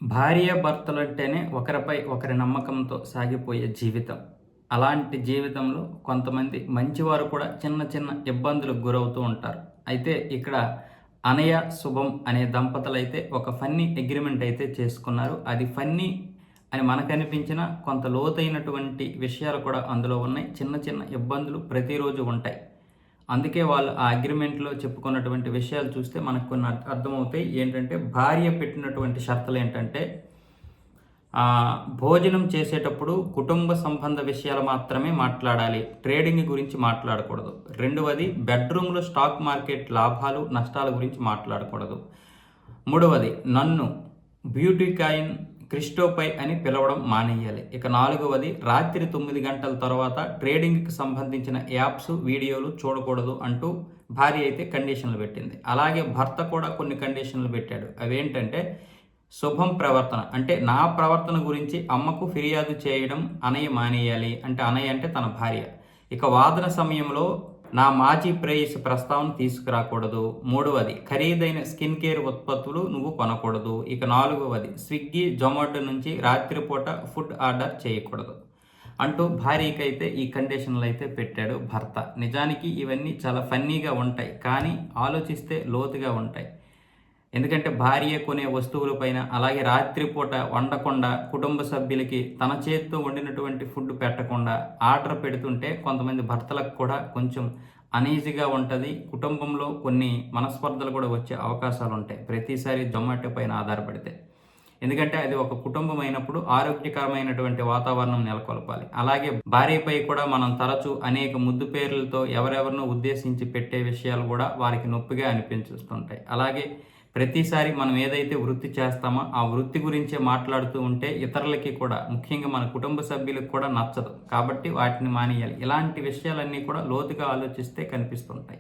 భార్యాభర్తలంటేనే ఒకరిపై ఒకరి నమ్మకంతో సాగిపోయే జీవితం. అలాంటి జీవితంలో కొంతమంది మంచివారు కూడా చిన్న చిన్న ఇబ్బందులకు గురవుతూ ఉంటారు. అయితే ఇక్కడ అనయ, శుభం అనే దంపతులైతే ఒక ఫన్నీ అగ్రీమెంట్ అయితే చేసుకున్నారు. అది ఫన్నీ అని మనకనిపించిన కొంత లోతైనటువంటి విషయాలు కూడా అందులో ఉన్నాయి. చిన్న చిన్న ఇబ్బందులు ప్రతిరోజు ఉంటాయి. అందుకే వాళ్ళు ఆ అగ్రిమెంట్‌లో చెప్పుకున్నటువంటి విషయాలు చూస్తే మనకు కొన్ని అర్థమవుతాయి. ఏంటంటే భార్య పెట్టినటువంటి షరతులేంటంటే భోజనం చేసేటప్పుడు కుటుంబ సంబంధ విషయాలు మాత్రమే మాట్లాడాలి. ట్రేడింగ్ గురించి మాట్లాడకూడదు. రెండవది బెడ్‌రూమ్‌లో స్టాక్ మార్కెట్ లాభాలు, నష్టాల గురించి మాట్లాడకూడదు. మూడవది నన్ను బ్యూటీ కాయిన్ క్రిస్టోపై అని పిలవడం మానేయాలి. ఇక నాలుగవది రాత్రి 9 గంటల తర్వాత ట్రేడింగ్‌కి సంబంధించిన యాప్స్, వీడియోలు చూడకూడదు అంటూ భార్య అయితే కండిషన్లు పెట్టింది. అలాగే భర్త కూడా కొన్ని కండిషన్లు పెట్టాడు. అవేంటంటే శుభం ప్రవర్తన, అంటే నా ప్రవర్తన గురించి అమ్మకు ఫిర్యాదు చేయడం అనయ్య మానేయాలి. అంటే అనయ్య అంటే తన భార్య. ఇక వాదన సమయంలో నా మాజీ ప్రేయస్ ప్రస్తావన తీసుకురాకూడదు. మూడవది ఖరీదైన స్కిన్ కేర్ ఉత్పత్తులు నువ్వు కొనకూడదు. ఇక నాలుగవది స్విగ్గీ, జొమాటో నుంచి రాత్రిపూట ఫుడ్ ఆర్డర్ చేయకూడదు అంటూ భార్యకైతే ఈ కండిషన్లు అయితే పెట్టాడు భర్త. నిజానికి ఇవన్నీ చాలా ఫన్నీగా ఉంటాయి, కానీ ఆలోచిస్తే లోతుగా ఉంటాయి. ఎందుకంటే భార్య కొనే వస్తువులపైన, అలాగే రాత్రిపూట వండకుండా కుటుంబ సభ్యులకి తన చేతితో వండినటువంటి ఫుడ్ పెట్టకుండా ఆర్డర్ పెడుతుంటే కొంతమంది భర్తలకు కూడా కొంచెం అనీజీగా ఉంటుంది. కుటుంబంలో కొన్ని మనస్పర్ధలు కూడా వచ్చే అవకాశాలు ఉంటాయి ప్రతిసారి జొమాటో పైన ఆధారపడితే. ఎందుకంటే అది ఒక కుటుంబం అయినప్పుడు ఆరోగ్యకరమైనటువంటి వాతావరణం నెలకొల్పాలి. అలాగే భార్యపై కూడా మనం తరచూ అనేక ముద్దు పేర్లతో ఎవరెవరినో ఉద్దేశించి పెట్టే విషయాలు కూడా వారికి నొప్పిగా అనిపించుతుంటాయి. అలాగే ప్రతిసారి మనం ఏదైతే వృత్తి చేస్తామో ఆ వృత్తి గురించే మాట్లాడుతూ ఉంటే ఇతరులకి కూడా, ముఖ్యంగా మన కుటుంబ సభ్యులకు కూడా నచ్చదు. కాబట్టి వాటిని మానేయాలి. ఇలాంటి విషయాలన్నీ కూడా లోతుగా ఆలోచిస్తే కనిపిస్తుంటాయి.